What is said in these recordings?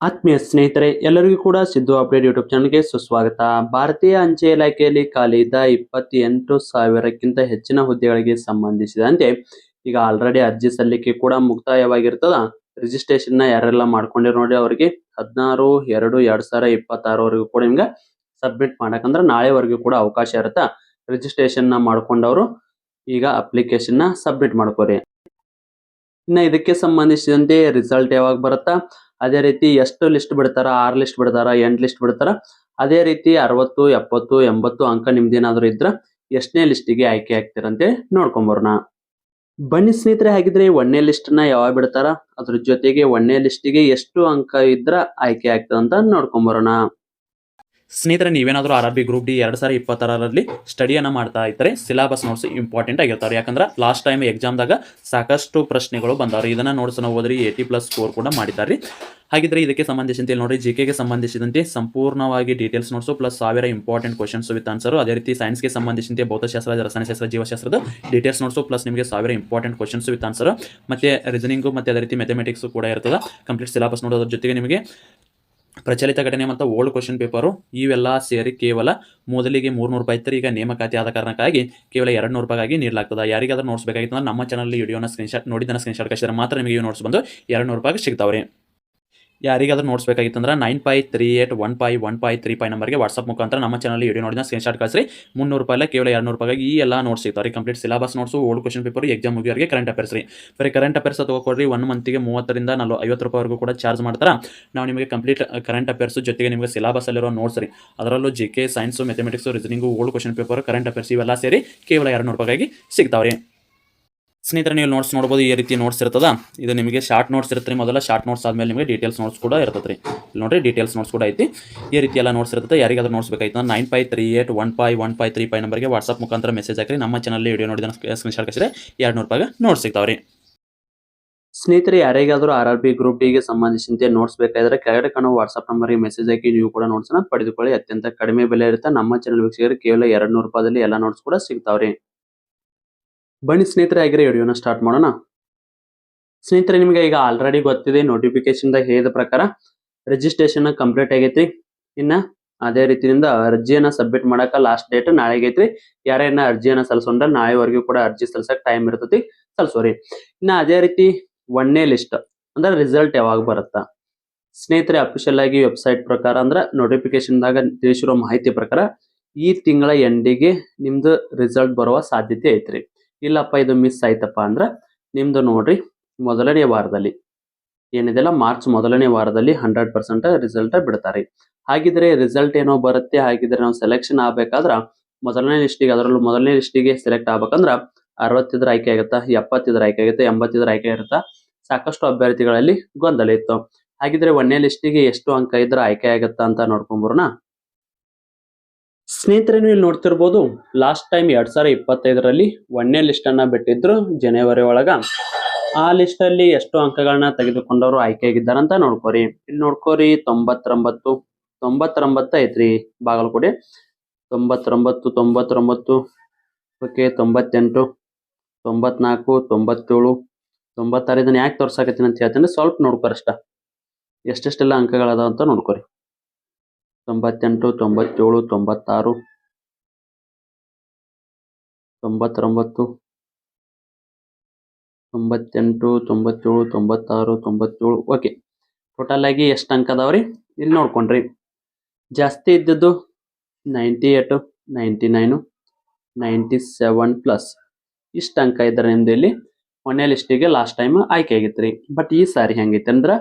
ಆತ್ಮೀಯ ಸ್ನೇಹಿತರೆ ಎಲ್ಲರಿಗೂ ಕೂಡ ಸಿದ್ದು ಅಪ್ಡೇಟ್ ಯೂಟ್ಯೂಬ್ ಚಾನಲ್ಗೆ ಸುಸ್ವಾಗತ. ಭಾರತೀಯ ಅಂಚೆ ಇಲಾಖೆಯಲ್ಲಿ ಖಾಲಿ ಇದ್ದ 28,000ಕ್ಕಿಂತ ಹೆಚ್ಚಿನ ಹುದ್ದೆಗಳಿಗೆ ಸಂಬಂಧಿಸಿದಂತೆ ಈಗ ಆಲ್ರೆಡಿ ಅರ್ಜಿ ಸಲ್ಲಿಕೆ ಕೂಡ ಮುಕ್ತಾಯವಾಗಿರ್ತದ. ರಿಜಿಸ್ಟ್ರೇಷನ್ ನ ಯಾರೆಲ್ಲ ಮಾಡ್ಕೊಂಡಿರೋ ನೋಡಿ ಅವರಿಗೆ 16/2/2026 ವರೆಗೂ ಕೂಡ ನಿಮ್ಗೆ ಸಬ್ಮಿಟ್ ಮಾಡಕಂದ್ರೆ ನಾಳೆವರೆಗೂ ಕೂಡ ಅವಕಾಶ ಇರುತ್ತೆ. ರಿಜಿಸ್ಟ್ರೇಷನ್ ನ ಮಾಡ್ಕೊಂಡವರು ಈಗ ಅಪ್ಲಿಕೇಶನ್ ನ ಸಬ್ಮಿಟ್ ಮಾಡ್ಕೋರಿ. ಇನ್ನ ಇದಕ್ಕೆ ಸಂಬಂಧಿಸಿದಂತೆ ರಿಸಲ್ಟ್ ಯಾವಾಗ ಬರುತ್ತಾ, ಅದೇ ರೀತಿ ಎಷ್ಟು ಲಿಸ್ಟ್ ಬಿಡ್ತಾರ, 6 ಲಿಸ್ಟ್ ಬಿಡ್ತಾರ, 8 ಲಿಸ್ಟ್ ಬಿಡ್ತಾರ, ಅದೇ ರೀತಿ 60, 70, 80 ಅಂಕ ನಿಮ್ದೇನಾದ್ರು ಇದ್ರ ಎಷ್ಟನೇ ಲಿಸ್ಟಿಗೆ ಆಯ್ಕೆ ಆಗ್ತೀರಂತೆ ನೋಡ್ಕೊಂಬರೋಣ. ಬನ್ನಿ ಸ್ನೇಹಿತರೆ, ಹಾಗಿದ್ರೆ 1ನೇ ಲಿಸ್ಟ್ ನ ಯಾವಾಗ ಬಿಡ್ತಾರ, ಅದ್ರ ಜೊತೆಗೆ 1ನೇ ಲಿಸ್ಟಿಗೆ ಎಷ್ಟು ಅಂಕ ಇದ್ರ ಆಯ್ಕೆ ಆಗ್ತದಂತ ನೋಡ್ಕೊಂಬರೋಣ. ಸ್ನೇಹಿತರೆ, ನೀವೇನಾದರೂ RRB ಗ್ರೂಪ್ ಡಿ 2026ರಲ್ಲಿ ಸ್ಟಡಿಯನ್ನು ಮಾಡ್ತಾ ಇದ್ದರೆ ಸಿಲೆಬಸ್ ನೋಟ್ಸ್ ಇಂಪಾರ್ಟೆಂಟ್ ಆಗಿರ್ತಾರೆ. ಯಾಕಂದ್ರೆ ಲಾಸ್ಟ್ ಟೈಮ್ ಎಕ್ಸಾಮ್ದಾಗ ಸಾಕಷ್ಟು ಪ್ರಶ್ನೆಗಳು ಬಂದವ್ರಿ. ಇದನ್ನ ನೋಟ್ಸ್ ನಾವು ಓದ್ರಿ 80+ ಸ್ಕೋರ್ ಕೂಡ ಮಾಡಿದ್ದಾರೆ. ಹಾಗಿದ್ರೆ ಇದಕ್ಕೆ ಸಂಬಂಧಿಸಿದಂತೆ ನೋಡಿ, ಜಿಕೆಗೆ ಸಂಬಂಧಿಸಿದಂತೆ ಸಂಪೂರ್ಣವಾಗಿ details notes plus 1000 important questions with answer. ಅದೇ ರೀತಿ ಸೈನ್ಸ್ಗೆ ಸಂಬಂಧಿಸಿದಂತೆ ಭೌತಶಾಸ್ತ್ರ, ರಸಾಯನಶಾಸ್ತ್ರ, ಜೀವಶಾಸ್ತ್ರದ ಡೀಟೇಲ್ಸ್ ನೋಟ್ಸು ಪ್ಲಸ್ ನಿಮಗೆ 1000 ಇಂಪಾರ್ಟೆಂಟ್ ಕ್ವಶನ್ಸ್ ವಿತ್ ಆನ್ಸರ್. ಮತ್ತೆ ರೀಸನಿಂಗು ಮತ್ತೆ ಅದೇ ರೀತಿ ಮ್ಯಾಥಮೆಟಿಕ್ಸ್ ಕೂಡ ಇರ್ತದೆ. ಕಂಪ್ಲೀಟ್ ಸಿಲೆಬಸ್ ನೋಡೋದ್ರ ಜೊತೆಗೆ ನಿಮಗೆ ಪ್ರಚಲಿತ ಘಟನೆ ಮತ್ತು ಓಲ್ಡ್ ಕ್ವಶನ್ ಪೇಪರು ಇವೆಲ್ಲ ಸೇರಿ ಕೇವಲ ಮೊದಲಿಗೆ 300 ರೂಪಾಯಿ ಇತ್ತು. ಈಗ ನೇಮಕಾತಿ ಆದ ಕಾರಣಕ್ಕಾಗಿ ಕೇವಲ 200 ರೂಪಾಯಿಗಾಗಿ ನೀಡಲಾಗ್ತದೆ. ಯಾರಿಗಾದ್ರೂ ನೋಟ್ಸ್ ಬೇಕಾಗಿತ್ತು ಅಂದ್ರೆ ನಮ್ಮ ಚಾನಲ್ ವಿಡಿಯೋನ ಸ್ಕ್ರೀನ್ಶಾಟ್ ನೋಡಿದ್ದನ್ನ ಸ್ಕ್ರೀನ್ಶಾಟ್ ಕಳಿಸಿದ್ರೆ ಮಾತ್ರ ನಿಮಗೆ ಈ ನೋಟ್ಸ್ ಬಂದು 200 ರೂಪಾಯಿಗೆ ಸಿಗ್ತಾವ್ರಿ. ಯಾರಿಗಾದ್ರೂ ನೋಟ್ಸ್ ಬೇಕಾಗಿತ್ತಂದ್ರೆ 95381513 ನಂಬರ್ಗೆ ವಾಟ್ಸಪ್ ಮುಖಾಂತರ ನಮ್ಮ ಚಾನಲ್ ವಿಡಿಯೋ ನೋಡಿದ ಸ್ಕ್ರೀನ್ಶಾಟ್ ಕಳಿಸ್ರಿ. 300 ರೂಪಾಯಿ ಕೇವಲ 200 ರೂಪಾಯಿಗೆ ಈ ಎಲ್ಲ ನೋಟ್ಸ್ ಸಿಗ್ತಾರೆ. Complete syllabus notes, old question paper, exam ಮುಗಿಯೋರಿಗೆ ಕರೆಂಟ್ ಅಫೇರ್ಸ್ ರೀ. ಬರೀ ಕರೆಂಟ್ ಅಫೇರ್ಸ್ ತಗೋಕೊಡ್ರಿ. 1 ಮಂತಿಗೆ 30ರಿಂದ 50 ರೂಪಾಯಿವರೆಗೂ ಕೂಡ ಚಾರ್ಜ್ ಮಾಡ್ತಾರೆ. ನಾವು ನಿಮಗೆ ಕಂಪ್ಲೀಟ್ ಕರೆಂಟ್ ಅಫೇರ್ಸ್ ಜೊತೆಗೆ ನಿಮಗೆ ಸಿಲೆಬಸ್ ಅಲ್ಲಿರೋ ನೋಟ್ಸ್ ರೀ, ಅದರಲ್ಲೂ GK, science, mathematics, reasoning, old question paper, current affairs ಇವೆಲ್ಲ ಸೇರಿ ಕೇವಲ 200 ರೂಪಾಯಿಗೆ ಸಿಗ್ತಾವ್ರಿ. ಸ್ನೇಹಿತರೆ, ನೀವು ನೋಟ್ಸ್ ನೋಡ್ಬೋದು. ಈ ರೀತಿ ನೋಟ್ಸ್ ಇರ್ತದ. ಇದು ನಿಮಗೆ ಶಾರ್ಟ್ ನೋಟ್ಸ್ ಇರುತ್ತೆ. ಮೊದಲ ಶಾರ್ಟ್ ನೋಟ್ಸ್ ಆದಮೇಲೆ ನಿಮಗೆ ಡೀಟೇಲ್ಸ್ ನೋಟ್ಸ್ ಕೂಡ ಇರ್ತದೆ ರೀ. ಇಲ್ಲಿ ನೋಡಿರಿ, ಡೀಟೇಲ್ಸ್ ನೋಟ್ಸ್ ಕೂಡ ಐತಿ. ಈ ರೀತಿ ಎಲ್ಲ ನೋಟ್ಸ್ ಇರುತ್ತೆ. ಯಾರಿಗಾದ್ರೂ ನೋಟ್ಸ್ ಬೇಕಾಯ್ತು 95381513 ನಂಬರ್ಗೆ ವಾಟ್ಸಪ್ ಮುಖಾಂತರ ಮೆಸೇಜ್ ಹಾಕಿ. ನಮ್ಮ ಚಾನಲ್ ವಿಡಿಯೋ ನೋಡಿದ ಸ್ಕ್ರೀನ್ಶಾಟ್ ಕಳಿಸಿದ್ರೆ 200 ರೂಪಾಯಿಗೆ ನೋಟ್ಸ್ ಸಿಗ್ತಾವ್ರಿ. ಸ್ನೇಹಿತರೆ, ಯಾರಿಗಾದ್ರೂ RRB ಗ್ರೂಪ್ ಡಿ ಗೆ ಸಂಬಂಧಿಸಿದಂತೆ ನೋಟ್ಸ್ ಬೇಕಾದ್ರೆ ಕೆಳಗಡೆ ಕಾಣುವ ವಾಟ್ಸ್ಆಪ್ ನಂಬರ್ಗೆ ಮೆಸೇಜ್ ಹಾಕಿ ನೀವು ಕೂಡ ನೋಟ್ಸ್ ನ ಪಡೆದುಕೊಳ್ಳಿ. ಅತ್ಯಂತ ಕಡಿಮೆ ಬೆಲೆ ಇರುತ್ತೆ. ನಮ್ಮ ಚಾನಲ್ ವೀಕ್ಷಕರಿಗೆ ಕೇವಲ 200 ರೂಪಾಯಿದಲ್ಲಿ ಎಲ್ಲ ನೋಟ್ಸ್ ಕೂಡ ಸಿಗ್ತಾವ್ರಿ. ಬನ್ನಿ ಸ್ನೇಹಿತರೆ, ಆಗಿರೋ ವಿಡಿಯೋನ ಸ್ಟಾರ್ಟ್ ಮಾಡೋಣ. ಸ್ನೇಹಿತರೆ, ನಿಮಗೆ ಈಗ ಆಲ್ರೆಡಿ ಗೊತ್ತಿದೆ, ನೋಟಿಫಿಕೇಶನ್ ದಾಗ ಹೇಳಿದ ಪ್ರಕಾರ ರಿಜಿಸ್ಟ್ರೇಷನ್ ಕಂಪ್ಲೀಟ್ ಆಗೈತಿ. ಇನ್ನ ಅದೇ ರೀತಿಯಿಂದ ಅರ್ಜಿಯನ್ನ ಸಬ್ಮಿಟ್ ಮಾಡಕ ಲಾಸ್ಟ್ ಡೇಟ್ ನಾಳೆ ಐತ್ರಿ. ಯಾರೇನ ಅರ್ಜಿಯನ್ನ ಸಲ್ಲಿಸೋಣ ನಾಳೆವರೆಗೂ ಕೂಡ ಅರ್ಜಿ ಸಲ್ಸಕ್ ಟೈಮ್ ಇರ್ತೈತಿ, ಸಲ್ಸೋರಿ. ಇನ್ನ ಅದೇ ರೀತಿ 1ನೇ ಲಿಸ್ಟ್ ಅಂದ್ರೆ ರಿಸಲ್ಟ್ ಯಾವಾಗ ಬರುತ್ತಾ ಸ್ನೇಹಿತರೆ, ಅಫಿಷಿಯಲ್ ಆಗಿ ವೆಬ್ಸೈಟ್ ಪ್ರಕಾರ ಅಂದ್ರೆ ನೋಟಿಫಿಕೇಶನ್ ದಾಗ ತಿಳಿಸಿರೋ ಮಾಹಿತಿ ಪ್ರಕಾರ ಈ ತಿಂಗಳ ಎಂಡಿಗೆ ನಿಮ್ದು ರಿಸಲ್ಟ್ ಬರುವ ಸಾಧ್ಯತೆ ಐತ್ರಿ. ಇಲ್ಲಪ್ಪ ಇದು ಮಿಸ್ ಆಯ್ತಪ್ಪ ಅಂದ್ರ ನಿಮ್ದು ನೋಡ್ರಿ ಮೊದಲನೇ ವಾರದಲ್ಲಿ ಏನಿದೆಲ್ಲ ಮಾರ್ಚ್ ಮೊದಲನೇ ವಾರದಲ್ಲಿ 100% ರಿಸಲ್ಟ್ ಬಿಡ್ತಾರೆ. ಹಾಗಿದ್ರೆ ರಿಸಲ್ಟ್ ಏನೋ ಬರುತ್ತೆ. ಹಾಗಿದ್ರೆ ನಾವು ಸೆಲೆಕ್ಷನ್ ಆಗ್ಬೇಕಾದ್ರ ಮೊದಲನೇ ಲಿಸ್ಟಿಗೆ, ಅದರಲ್ಲೂ ಮೊದಲನೇ ಲಿಸ್ಟಿಗೆ ಸೆಲೆಕ್ಟ್ ಆಗ್ಬೇಕಂದ್ರ 60 ಇದ್ರ ಆಯ್ಕೆ ಆಗುತ್ತಾ, 70 ಇದ್ರ ಆಯ್ಕೆ ಆಗುತ್ತೆ, 80 ಇದ್ರ ಆಯ್ಕೆ ಇರುತ್ತಾ. ಸಾಕಷ್ಟು ಅಭ್ಯರ್ಥಿಗಳಲ್ಲಿ ಗೊಂದಲ ಇತ್ತು. ಹಾಗಿದ್ರೆ 1ನೇ ಲಿಸ್ಟಿಗೆ ಎಷ್ಟು ಅಂಕ ಇದ್ರ ಆಯ್ಕೆ ಆಗುತ್ತಾ ಅಂತ ನೋಡ್ಕೊಂಬರೋಣ. ಸ್ನೇಹಿತರೆ, ನೀವು ಇಲ್ಲಿ ನೋಡ್ತಿರ್ಬೋದು, ಲಾಸ್ಟ್ ಟೈಮ್ 2025ರಲ್ಲಿ 1ನೇ ಲಿಸ್ಟ್ ಅನ್ನ ಬಿಟ್ಟಿದ್ರು ಜನವರಿ ಒಳಗ. ಆ ಲಿಸ್ಟ್ ಅಲ್ಲಿ ಎಷ್ಟು ಅಂಕಗಳನ್ನ ತೆಗೆದುಕೊಂಡವರು ಆಯ್ಕೆಯಾಗಿದ್ದಾರೆ ಅಂತ ನೋಡ್ಕೋರಿ. ಇಲ್ಲಿ ನೋಡ್ಕೋರಿ 99 ಐತ್ರಿ ಬಾಗಲಕೋಟೆ. 99, 99, ಓಕೆ 98, 94, 97, 96. ಇದನ್ನ ಯಾಕೆ ತೋರ್ಸಾಕತ್ತೀನಿ ಅಂತ ಹೇಳ್ತೀನಿ, ಸ್ವಲ್ಪ ನೋಡ್ಕೋರಿ ಅಷ್ಟ ಎಷ್ಟೆಷ್ಟೆಲ್ಲ ಅಂಕಗಳದಾವ ಅಂತ ನೋಡ್ಕೋರಿ. 98, 97, 96, 99, 98, 97, 96, 97. ಓಕೆ, ಟೋಟಲ್ ಆಗಿ ಎಷ್ಟು ಅಂಕ ಅದಾವ್ರಿ ಇಲ್ಲಿ ನೋಡ್ಕೊಂಡ್ರಿ. ಜಾಸ್ತಿ ಇದ್ದದ್ದು 98, 99, 97+ ಇಷ್ಟ ಅಂಕ ಇದ್ರೆ ನಿಮ್ದು ಇಲ್ಲಿ 1ನೇ ಲಿಸ್ಟಿಗೆ ಲಾಸ್ಟ್ ಟೈಮ್ ಆಯ್ಕೆ ಆಗಿತ್ರಿ. ಬಟ್ ಈ ಸಾರಿ ಹೆಂಗೈತೆ ಅಂದ್ರ,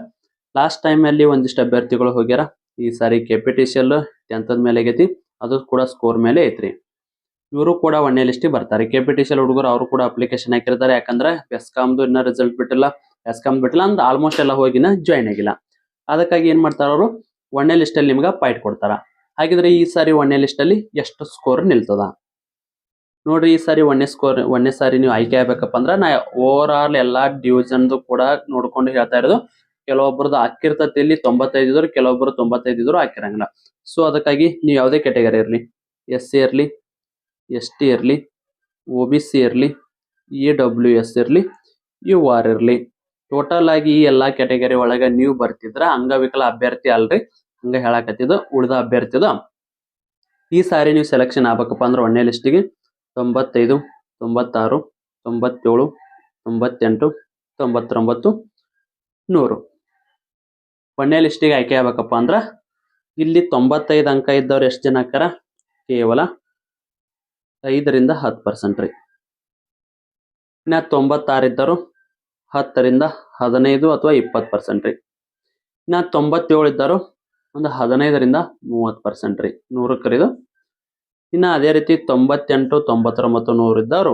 ಲಾಸ್ಟ್ ಟೈಮ್ ಅಲ್ಲಿ ಒಂದಿಷ್ಟು ಅಭ್ಯರ್ಥಿಗಳು ಹೋಗ್ಯಾರ. ಈ ಸಾರಿ ಕೆಪಿಟಿಸಿಎಲ್ 10th ಮೇಲೆ ಆಗೈತಿ, ಅದು ಕೂಡ ಸ್ಕೋರ್ ಮೇಲೆ ಐತ್ರಿ. ಇವರು ಕೂಡ 1ನೇ ಲಿಸ್ಟಿಗೆ ಬರ್ತಾರೆ. ಕೆಪಿಟಿಸಿಎಲ್ ಹುಡುಗರು ಅವರು ಕೂಡ ಅಪ್ಲಿಕೇಶನ್ ಹಾಕಿರ್ತಾರೆ. ಯಾಕಂದ್ರೆ ಬೆಸ್ಕಾಮ್ದು ಇನ್ನ ರಿಸಲ್ಟ್ ಬಿಟ್ಟಿಲ್ಲ, ಬಿಟ್ಟಿಲ್ಲ ಅಂದ್ರೆ ಆಲ್ಮೋಸ್ಟ್ ಎಲ್ಲ ಹೋಗಿನ ಜಾಯ್ನ್ ಆಗಿಲ್ಲ. ಅದಕ್ಕಾಗಿ ಏನ್ ಮಾಡ್ತಾರ ಅವರು 1ನೇ ಲಿಸ್ಟ್ ಅಲ್ಲಿ ನಿಮ್ಗೆ ಪಾಯಿಂಟ್ ಕೊಡ್ತಾರ. ಹಾಗಿದ್ರೆ ಈ ಸಾರಿ 1ನೇ ಲಿಸ್ಟ್ ಅಲ್ಲಿ ಎಷ್ಟು ಸ್ಕೋರ್ ನಿಲ್ತದ ನೋಡ್ರಿ. ಈ ಸಾರಿ 1ನೇ ಸಾರಿ ನೀವು ಆಯ್ಕೆ ಆಗ್ಬೇಕಪ್ಪ ಅಂದ್ರ ನಾ ಓವರ್ ಆಲ್ ಎಲ್ಲಾ ಡಿವಿಷನ್ ಕೂಡ ನೋಡ್ಕೊಂಡು ಹೇಳ್ತಾ ಇರೋದು. ಕೆಲವೊಬ್ಬರದ್ದು ಹಾಕಿರ್ತತಿ ಇಲ್ಲಿ 95 ಇದ್ರು, ಕೆಲವೊಬ್ಬರು 95 ಇದ್ರು ಹಾಕಿರಂಗಿಲ್ಲ. ಸೊ ಅದಕ್ಕಾಗಿ ನೀವು ಯಾವುದೇ ಕ್ಯಾಟಗರಿ ಇರ್ಲಿ, SC ಇರ್ಲಿ, ST ಇರ್ಲಿ, OBC ಇರ್ಲಿ, EWS ಇರ್ಲಿ, UR ಇರ್ಲಿ, ಟೋಟಲ್ ಆಗಿ ಈ ಎಲ್ಲಾ ಕ್ಯಾಟಗರಿ ಒಳಗ ನೀವು ಬರ್ತಿದ್ರ ಅಂಗವಿಕಲ ಅಭ್ಯರ್ಥಿ ಅಲ್ರಿ, ಹಂಗ ಹೇಳಾಕತ್ತಿದ್ದು ಉಳಿದ ಅಭ್ಯರ್ಥಿದು. ಈ ಸಾರಿ ನೀವು ಸೆಲೆಕ್ಷನ್ ಆಗ್ಬೇಕಪ್ಪ ಅಂದ್ರೆ 1ನೇ ಲಿಸ್ಟಿಗೆ 95, 96, 97, 98, 99, 100. 1ನೇ ಲಿಸ್ಟಿಗೆ ಆಯ್ಕೆ ಆಗ್ಬೇಕಪ್ಪ ಅಂದ್ರ ಇಲ್ಲಿ 95 ಅಂಕ ಇದ್ದವ್ರು ಎಷ್ಟು ಜನ ಆಕಾರ? ಕೇವಲ 5ರಿಂದ 10% ರೀ. ಇನ್ನ 96 ಇದ್ದವರು 10ರಿಂದ 15 ಅಥವಾ 20% ರೀ. ಇನ್ನ 97 ಇದ್ದವರು ಒಂದು 15ರಿಂದ 30% ರೀ 100ಕ್ಕೆ ರೀ ಇದು. ಇನ್ನ ಅದೇ ರೀತಿ 98, 99, 100 ಇದ್ದವರು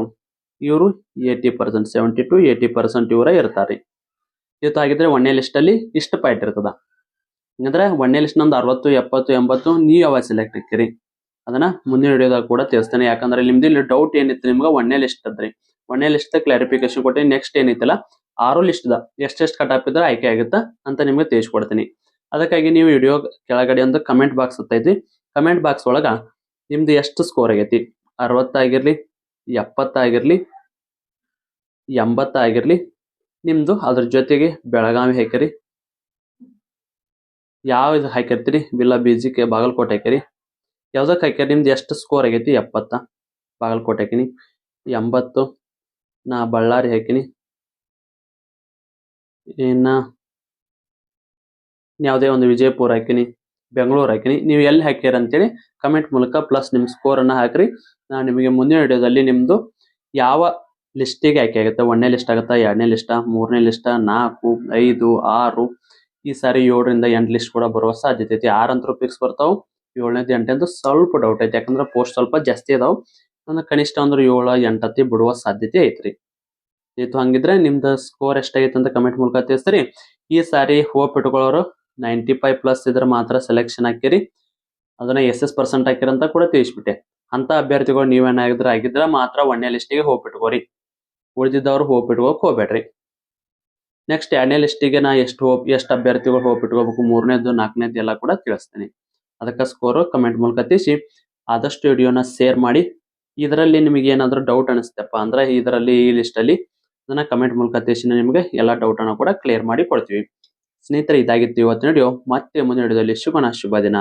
ಇವರು 80%, 70 to 80% ಇವರ ಇರ್ತಾರ್ರಿ. ಇವತ್ತಾಗಿದ್ರೆ 1ನೇ ಲಿಸ್ಟ್ ಅಲ್ಲಿ ಇಷ್ಟು ಪಾಯಿಂಟ್ ಇರ್ತದ. ಹಂಗಂದ್ರೆ 1ನೇ ಲಿಸ್ಟ್ ನಮ್ದು 60, 70, 80 ನೀವು ಯಾವಾಗ ಸೆಲೆಕ್ಟ್ ಹಾಕಿರಿ ಅದನ್ನ ಮುಂದಿನ ವಿಡಿಯೋದಾಗ ಕೂಡ ತಿಳಿಸ್ತೇನೆ. ಯಾಕಂದ್ರೆ ನಿಮ್ದು ಇಲ್ಲಿ ಡೌಟ್ ಏನಿತ್ತು ನಿಮ್ಗೆ 1ನೇ ಲಿಸ್ಟ್ ಅದ್ರಿ, 1ನೇ ಲಿಸ್ಟ್ ಕ್ಲಾರಿಫಿಕೇಶನ್ ಕೊಟ್ಟು ನೆಕ್ಸ್ಟ್ ಏನಿತ್ತಲ್ಲ 6 ಲಿಸ್ಟ್ ಎಷ್ಟೆಷ್ಟು ಕಟ್ ಆಫ್ ಇದ್ರೆ ಆಯ್ಕೆ ಆಗುತ್ತಾ ಅಂತ ನಿಮ್ಗೆ ತಿಳಿಸ್ಕೊಡ್ತೀನಿ. ಅದಕ್ಕಾಗಿ ನೀವು ವಿಡಿಯೋ ಕೆಳಗಡೆ ಒಂದು ಕಮೆಂಟ್ ಬಾಕ್ಸ್ ಇರ್ತೈತಿ, ಕಮೆಂಟ್ ಬಾಕ್ಸ್ ಒಳಗ ನಿಮ್ದು ಎಷ್ಟು ಸ್ಕೋರ್ ಆಗೈತಿ, 60 ಆಗಿರ್ಲಿ, 70 ಆಗಿರ್ಲಿ, 80 ಆಗಿರ್ಲಿ, ನಿಮ್ದು ಅದ್ರ ಜೊತೆಗೆ ಬೆಳಗಾವಿ ಹಾಕಿರಿ, ಯಾವ್ದು ಹಾಕಿರ್ತೀರಿ, ಬಿಲ್ಲ BGK ಬಾಗಲಕೋಟೆ ಹಾಕಿರಿ, ಯಾವ್ದಕ್ಕೆ ಹಾಕಿರಿ, ನಿಮ್ದು ಎಷ್ಟು ಸ್ಕೋರ್ ಆಗೈತಿ, 70 ಬಾಗಲಕೋಟೆ ಹಾಕಿನಿ, 80 ನಾ ಬಳ್ಳಾರಿ ಹಾಕಿನಿ, ಇನ್ನ ಯಾವುದೇ ಒಂದು ವಿಜಯಪುರ ಹಾಕಿನಿ, ಬೆಂಗಳೂರು ಹಾಕಿನಿ. ನೀವು ಎಲ್ಲಿ ಹಾಕಿರ ಅಂತೇಳಿ ಕಮೆಂಟ್ ಮೂಲಕ ಪ್ಲಸ್ ನಿಮ್ಮ ಸ್ಕೋರ್ ಅನ್ನ ಹಾಕ್ರಿ. ನಾನು ನಿಮಗೆ ಮುಂದಿನ ವಿಡಿಯೋದಲ್ಲಿ ನಿಮ್ದು ಯಾವ ಲಿಸ್ಟಿಗೆ ಆಯ್ಕೆ ಆಗುತ್ತೆ, 1ನೇ ಲಿಸ್ಟ್ ಆಗುತ್ತಾ, 2ನೇ ಲಿಸ್ಟ್, 3ನೇ ಲಿಸ್ಟ್, 4, 5, 6, ಈ ಸಾರಿ 7ರಿಂದ 8 ಲಿಸ್ಟ್ ಕೂಡ ಬರುವ ಸಾಧ್ಯತೆ ಐತಿ. 6 ಅಂತರೂ ಫಿಕ್ಸ್ ಬರ್ತಾವ, 7ನೇದು 8ನೇದು ಸ್ವಲ್ಪ ಡೌಟ್ ಐತಿ, ಯಾಕಂದ್ರೆ ಪೋಸ್ಟ್ ಸ್ವಲ್ಪ ಜಾಸ್ತಿ ಅದಾವ. ಅಂದ್ರೆ ಕನಿಷ್ಠ ಅಂದ್ರೆ 7, 8 ಬಿಡುವ ಸಾಧ್ಯತೆ ಐತ್ರಿ. ಇದು ಹಂಗಿದ್ರೆ ನಿಮ್ದು ಸ್ಕೋರ್ ಎಷ್ಟಾಗೈತೆ ಅಂತ ಕಮೆಂಟ್ ಮೂಲಕ ತಿಳಿಸ್ರಿ. ಈ ಸಾರಿ ಹೋಪ್ ಇಟ್ಕೊಳ್ಳೋರು 95+ ಇದ್ರೆ ಮಾತ್ರ ಸೆಲೆಕ್ಷನ್ ಹಾಕಿರಿ, ಅದನ್ನ SS% ಹಾಕಿರಿ ಅಂತ ಕೂಡ ತಿಳಿಸ್ಬಿಟ್ಟೆ. ಅಂತ ಅಭ್ಯರ್ಥಿಗಳು ನೀವೇನಾಗಿದ್ರೆ ಮಾತ್ರ 1ನೇ ಲಿಸ್ಟಿಗೆ ಹೋಪ್ ಇಟ್ಕೋರಿ, ಉಳಿದಿದ್ದವ್ರು ಹೋಪ್ ಇಟ್ಕೋಕ್ ಹೋಗ್ಬೇಡ್ರಿ. ನೆಕ್ಸ್ಟ್ 2ನೇ ಲಿಸ್ಟಿಗೆ ನಾ ಎಷ್ಟು ಅಭ್ಯರ್ಥಿಗಳು ಹೋಪ್ ಇಟ್ಕೋಬೇಕು, 3ನೇದು 4ನೇದು ಎಲ್ಲ ಕೂಡ ತಿಳಿಸ್ತೀನಿ. ಅದಕ್ಕೆ ಸ್ಕೋರ್ ಕಮೆಂಟ್ ಮೂಲಕ ತಿಳಿಸಿ ಆದಷ್ಟು ವಿಡಿಯೋನ ಶೇರ್ ಮಾಡಿ. ಇದರಲ್ಲಿ ನಿಮಗೆ ಏನಾದರೂ ಡೌಟ್ ಅನಿಸ್ತಪ್ಪ ಅಂದ್ರೆ ಇದರಲ್ಲಿ ಈ ಲಿಸ್ಟ್ ಅಲ್ಲಿ ಅದನ್ನ ಕಮೆಂಟ್ ಮೂಲಕ ತಿಳಿಸಿ, ನಿಮಗೆ ಎಲ್ಲ ಡೌಟ್ ಅನ್ನು ಕೂಡ ಕ್ಲಿಯರ್ ಮಾಡಿ ಕೊಡ್ತೀವಿ. ಸ್ನೇಹಿತರೆ, ಇದಾಗಿತ್ತು ಇವತ್ತಿನ ವಿಡಿಯೋ. ಮತ್ತೆ ಮುಂದಿನ ವಿಡಿಯೋದಲ್ಲಿ ಶುಭ ದಿನ.